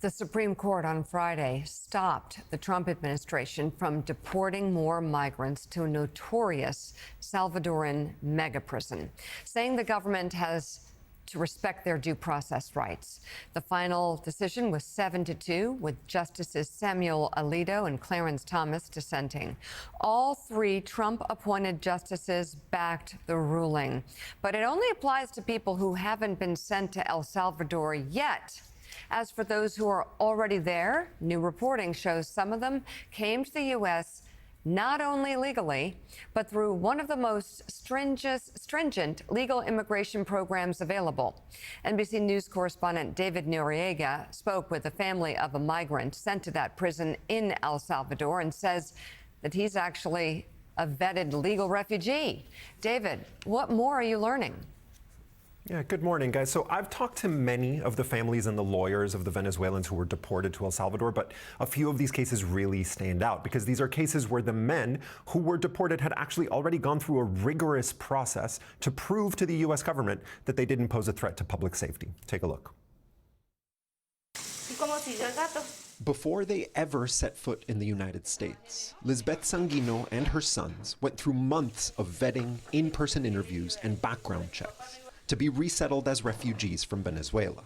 The Supreme Court on Friday stopped the Trump administration from deporting more migrants to a notorious Salvadoran mega prison, saying the government has to respect their due process rights. The final decision was 7-2, with Justices Samuel Alito and Clarence Thomas dissenting. All three Trump-appointed justices backed the ruling, but it only applies to people who haven't been sent to El Salvador yet. As for those who are already there, new reporting shows some of them came to the U.S. not only legally, but through one of the most stringent legal immigration programs available. NBC News correspondent David Noriega spoke with the family of a migrant sent to that prison in El Salvador and says that he's actually a vetted legal refugee. David, what more are you learning? Yeah, good morning, guys. So I've talked to many of the families and the lawyers of the Venezuelans who were deported to El Salvador, but a few of these cases really stand out because these are cases where the men who were deported had actually already gone through a rigorous process to prove to the U.S. government that they didn't pose a threat to public safety. Take a look. Before they ever set foot in the United States, Lisbeth Sanguino and her sons went through months of vetting, in-person interviews, and background checks to be resettled as refugees from Venezuela.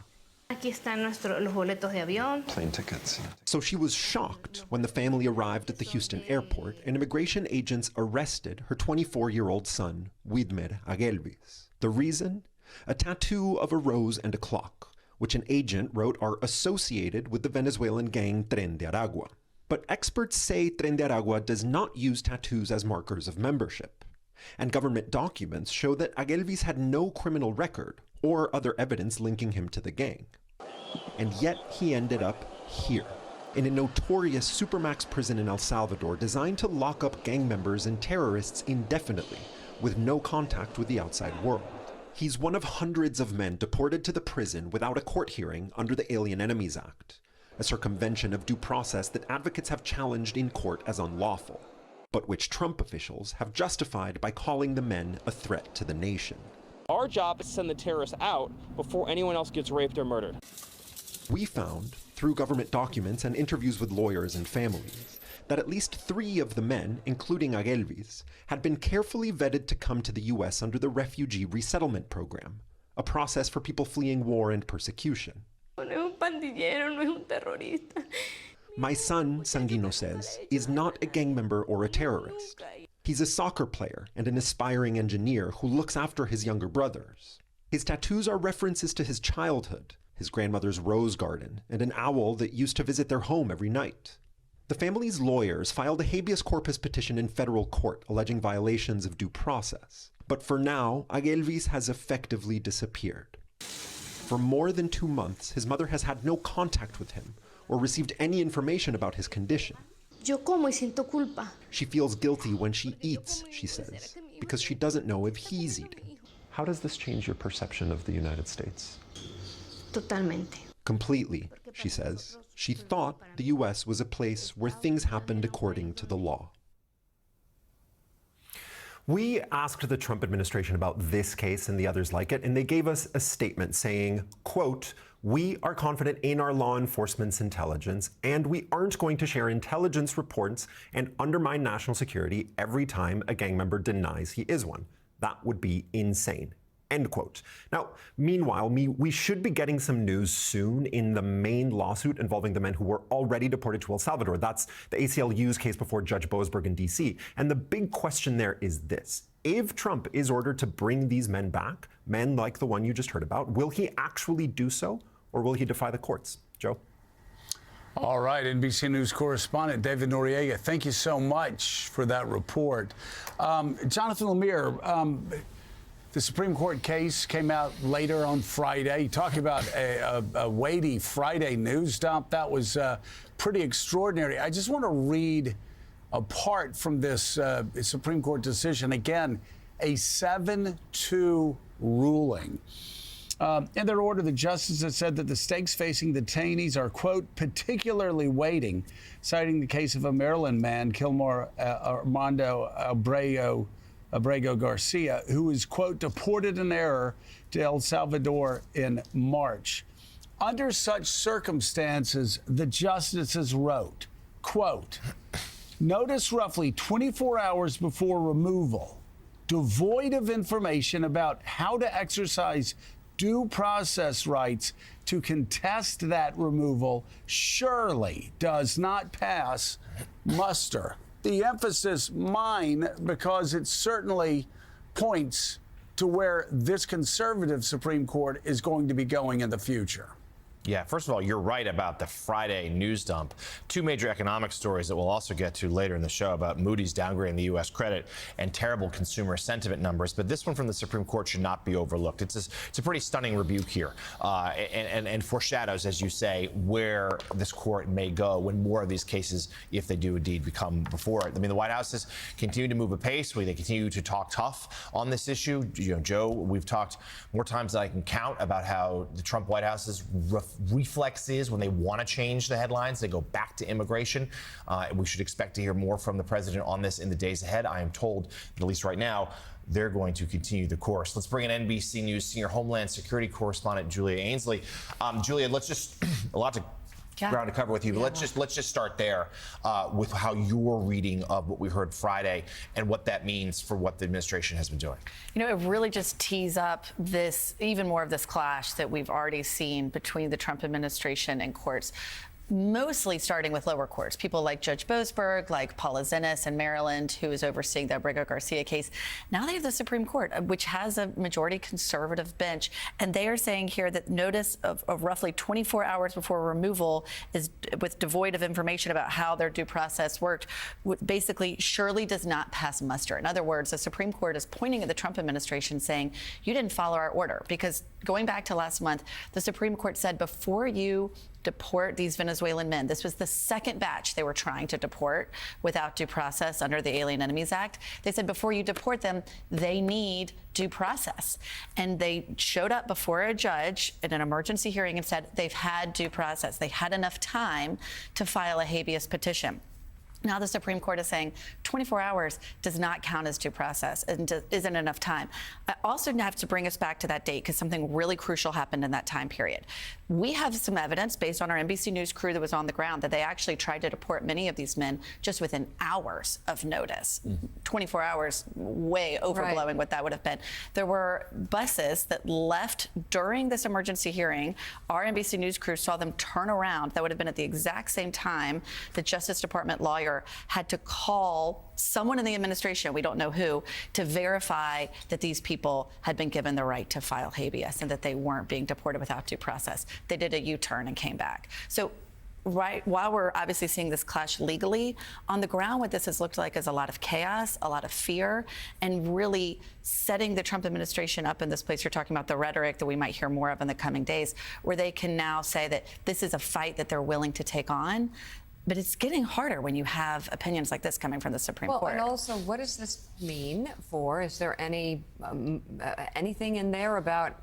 Aquí están los boletos de avión. Plane tickets. So she was shocked when the family arrived at the Houston airport and immigration agents arrested her 24-year-old son, Widmer Aguelvis. The reason? A tattoo of a rose and a clock, which an agent wrote are associated with the Venezuelan gang Tren de Aragua. But experts say Tren de Aragua does not use tattoos as markers of membership. And government documents show that Aguelvis had no criminal record or other evidence linking him to the gang. And yet he ended up here, in a notorious supermax prison in El Salvador designed to lock up gang members and terrorists indefinitely, with no contact with the outside world. He's one of hundreds of men deported to the prison without a court hearing under the Alien Enemies Act, a circumvention of due process that advocates have challenged in court as unlawful, but which Trump officials have justified by calling the men a threat to the nation. Our job is to send the terrorists out before anyone else gets raped or murdered. We found, through government documents and interviews with lawyers and families, that at least 3 of the men, including Aguelvis, had been carefully vetted to come to the U.S. under the Refugee Resettlement Program, a process for people fleeing war and persecution. My son, Sanguino says, is not a gang member or a terrorist. He's a soccer player and an aspiring engineer who looks after his younger brothers. His tattoos are references to his childhood, his grandmother's rose garden, and an owl that used to visit their home every night. The family's lawyers filed a habeas corpus petition in federal court alleging violations of due process. But for now, Aguelvis has effectively disappeared. For more than 2 months, his mother has had no contact with him or received any information about his condition. Yo como y siento culpa. She feels guilty when she eats, she says, because she doesn't know if he's eating. How does this change your perception of the United States? Totalmente. Completely, she says. She thought the U.S. was a place where things happened according to the law. We asked the Trump administration about this case and the others like it, and they gave us a statement saying, quote, "We are confident in our law enforcement's intelligence, and we aren't going to share intelligence reports and undermine national security every time a gang member denies he is one. That would be insane." End quote. Now, meanwhile, we should be getting some news soon in the main lawsuit involving the men who were already deported to El Salvador. That's the ACLU's case before Judge Boasberg in D.C. And the big question there is this. If Trump is ordered to bring these men back, men like the one you just heard about, will he actually do so, or will he defy the courts? Joe? All right, NBC News correspondent David Noriega, thank you so much for that report. Jonathan Lemire, the Supreme Court case came out later on Friday. Talking about a weighty Friday news dump, that was pretty extraordinary. I just want to read a part from this Supreme Court decision. Again, a 7-2 ruling. In their order, the justices said that the stakes facing the detainees are, quote, particularly weighting, citing the case of a Maryland man, Kilmore Armando Abrego Garcia, who was, quote, deported in error to El Salvador in March. Under such circumstances, the justices wrote, quote, notice roughly 24 hours before removal, devoid of information about how to exercise due process rights to contest that removal surely does not pass muster. The emphasis mine because it certainly points to where this conservative Supreme Court is going to be going in the future. Yeah, first of all, you're right about the Friday news dump. Two major economic stories that we'll also get to later in the show about Moody's downgrading the U.S. credit and terrible consumer sentiment numbers. But this one from the Supreme Court should not be overlooked. It's a pretty stunning rebuke here and foreshadows, as you say, where this court may go when more of these cases, if they do indeed become before it. I mean, the White House has continued to move apace. They continue to talk tough on this issue. You know, Joe, we've talked more times than I can count about how the Trump White House's reflex is when they want to change the headlines, they go back to immigration. We should expect to hear more from the president on this in the days ahead. I am told that at least right now, they're going to continue the course. Let's bring in NBC News senior Homeland Security correspondent Julia Ainsley. Julia, let's just a lot to ground to cover with you, but let's just start there with how you're reading of what we heard Friday and what that means for what the administration has been doing. You know, it really just tees up this, even more of this clash that we've already seen between the Trump administration and courts. Mostly starting with lower courts, people like Judge Boasberg, like Paula Zinnes in Maryland, who is overseeing the Abrego Garcia case. Now they have the Supreme Court, which has a majority conservative bench, and they are saying here that notice of roughly 24 hours before removal is with devoid of information about how their due process worked, basically surely does not pass muster. In other words, the Supreme Court is pointing at the Trump administration saying, you didn't follow our order, because going back to last month, the Supreme Court said before you deport these Venezuelan men. This was the second batch they were trying to deport without due process under the Alien Enemies Act. They said before you deport them, they need due process. And they showed up before a judge in an emergency hearing and said they've had due process. They had enough time to file a habeas petition. Now the Supreme Court is saying 24 hours does not count as due process and isn't enough time. I also have to bring us back to that date because something really crucial happened in that time period. We have some evidence based on our NBC News crew that was on the ground that they actually tried to deport many of these men just within hours of notice. 24 hours, way overblowing what that would have been. There were buses that left during this emergency hearing. Our NBC News crew saw them turn around. That would have been at the exact same time the Justice Department lawyer had to call someone in the administration, we don't know who, to verify that these people had been given the right to file habeas and that they weren't being deported without due process. They did a U-turn and came back. So while we're obviously seeing this clash legally, on the ground what this has looked like is a lot of chaos, a lot of fear, and really setting the Trump administration up in this place. You're talking about the rhetoric that we might hear more of in the coming days, where they can now say that this is a fight that they're willing to take on. But it's getting harder when you have opinions like this coming from the Supreme Court. And also, what does this mean for? Is there any anything in there about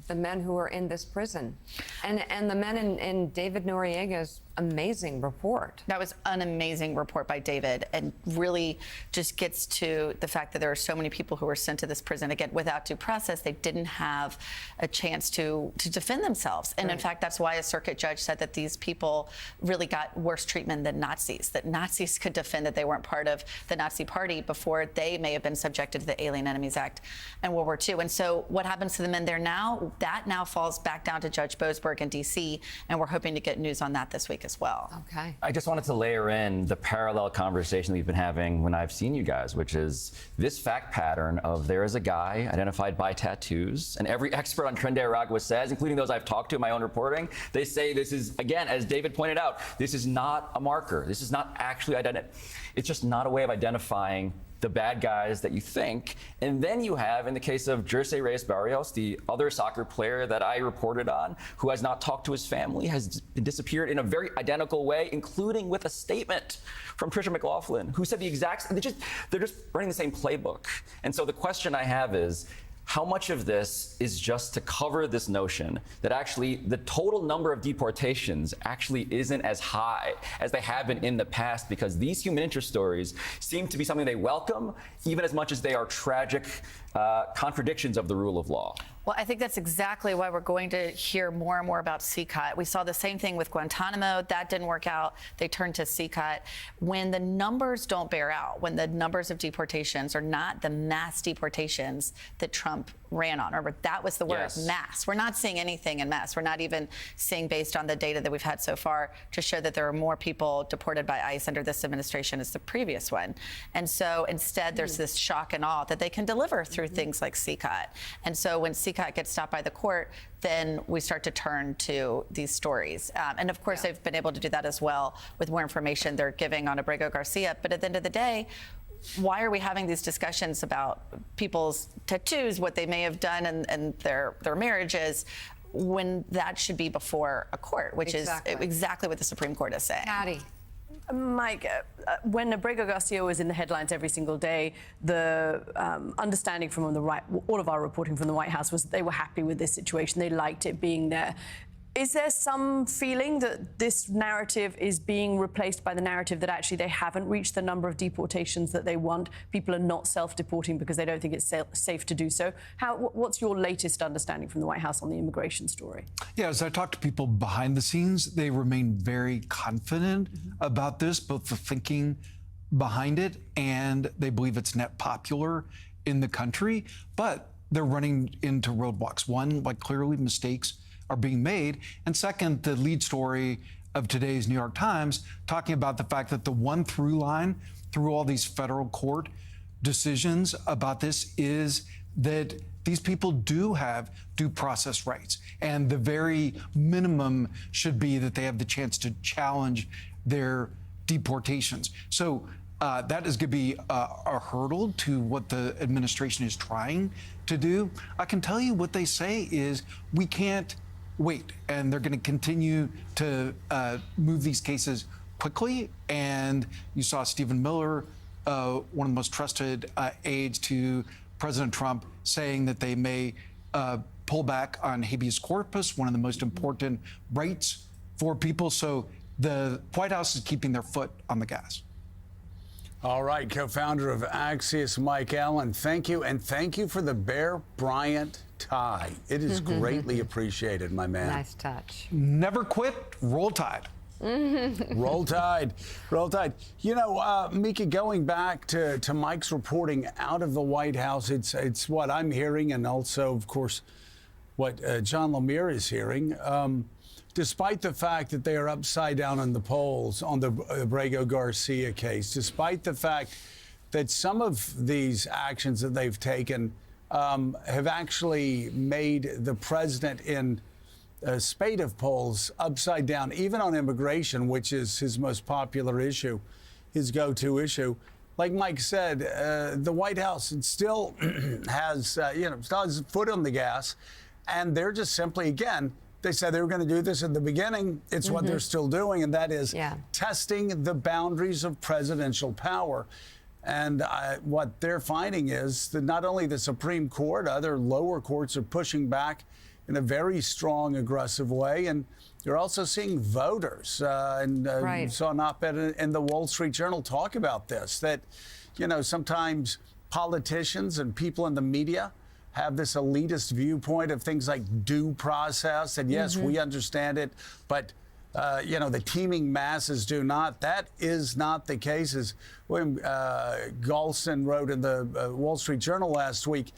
the men who are in this prison and the men in David Noriega's amazing report? That was an amazing report by David, and really just gets to the fact that there are so many people who were sent to this prison again without due process. They didn't have a chance to defend themselves, and in fact that's why a circuit judge said that these people really got worse treatment than Nazis, that Nazis could defend that they weren't part of the Nazi party before they may have been subjected to the Alien Enemies Act and World War II. And so what happens to the men there now? That now falls back down to Judge Boasberg in D.C., and we're hoping to get news on that this week as well. Okay. I just wanted to layer in the parallel conversation we've been having when I've seen you guys, which is this fact pattern of there is a guy identified by tattoos, and every expert on Trinidad says, including those I've talked to in my own reporting, they say this is, again, as David pointed out, this is not a marker. This is not actually identity. It's just not a way of identifying the bad guys that you think. And then you have, in the case of Jersey Reyes Barrios, the other soccer player that I reported on, who has not talked to his family, has disappeared in a very identical way, including with a statement from Tricia McLaughlin, who said the exact, they're just running the same playbook. And so the question I have is, how much of this is just to cover this notion that actually the total number of deportations actually isn't as high as they have been in the past, because these human interest stories seem to be something they welcome even as much as they are tragic contradictions of the rule of law. Well, I think that's exactly why we're going to hear more and more about CECOT. We saw the same thing with Guantanamo. That didn't work out. They turned to CECOT. When the numbers don't bear out, when the numbers of deportations are not the mass deportations that Trump ran on. Remember, that was the word, Yes. mass. We're not seeing anything in mass. We're not even seeing, based on the data that we've had so far, to show that there are more people deported by ICE under this administration as the previous one. And so instead, there's this shock and awe that they can deliver through things like CECOT. And so when CECOT gets stopped by the court, then we start to turn to these stories. And of course, they've been able to do that as well with more information they're giving on Abrego Garcia. But at the end of the day, why are we having these discussions about people's tattoos, what they may have done and their marriages, when that should be before a court, which is exactly what the Supreme Court is saying? Patty. Mike, when Abrego Garcia was in the headlines every single day, the understanding from all of our reporting from the White House was that they were happy with this situation. They liked it being there. Is there some feeling that this narrative is being replaced by the narrative that actually they haven't reached the number of deportations that they want? People are not self-deporting because they don't think it's safe to do so. What's your latest understanding from the White House on the immigration story? Yeah, as I talk to people behind the scenes, they remain very confident about this, both the thinking behind it and they believe it's net popular in the country. But they're running into roadblocks. One, like clearly mistakes are being made. And second, the lead story of today's New York Times talking about the fact that the one through line through all these federal court decisions about this is that these people do have due process rights. And the very minimum should be that they have the chance to challenge their deportations. So that is going to be a hurdle to what the administration is trying to do. I can tell you what they say is we can't wait, and they're going to continue to move these cases quickly. And you saw Stephen Miller, one of the most trusted aides to President Trump, saying that they may pull back on habeas corpus, one of the most important rights for people. So the White House is keeping their foot on the gas. All right, co-founder of Axios, Mike Allen, thank you. And thank you for the Bear Bryant tie. It is greatly appreciated, my man. Nice touch. Never quit, roll tide. Roll Tide, Roll Tide. You know, Mika, going back to Mike's reporting out of the White House, it's what I'm hearing, and also, of course, what John Lemire is hearing. Despite the fact that they are upside down in the polls on the Abrego Garcia case, despite the fact that some of these actions that they've taken have actually made the president in a spate of polls upside down, even on immigration, which is his most popular issue, his go-to issue. Like Mike said, the White House still has, still has foot on the gas, and they're just simply, again, they said they were going to do this at the beginning. It's what they're still doing, and that is testing the boundaries of presidential power. And what they're finding is that not only the Supreme Court, other lower courts are pushing back in a very strong, aggressive way. And you're also seeing voters. You saw an op-ed in the Wall Street Journal talk about this, that, sometimes politicians and people in the media have this elitist viewpoint of things like due process. And yes, we understand it, but the teeming masses do not. That is not the case. As William Galston wrote in the Wall Street Journal last week,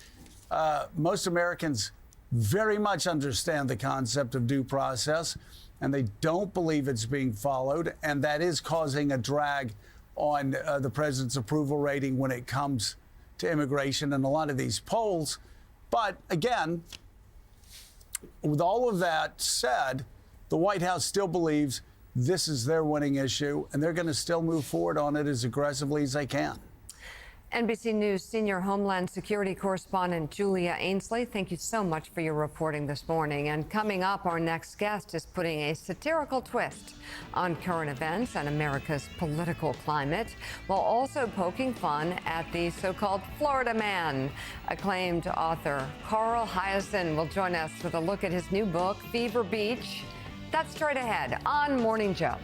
most Americans very much understand the concept of due process, and they don't believe it's being followed, and that is causing a drag on the president's approval rating when it comes to immigration in a lot of these polls. But again, with all of that said, the White House still believes this is their winning issue, and they're going to still move forward on it as aggressively as they can. NBC News senior Homeland Security correspondent Julia Ainsley, thank you so much for your reporting this morning. And coming up, our next guest is putting a satirical twist on current events and America's political climate, while also poking fun at the so-called Florida man. Acclaimed author Carl Hiaasen will join us with a look at his new book, Fever Beach. That's straight ahead on Morning Joe.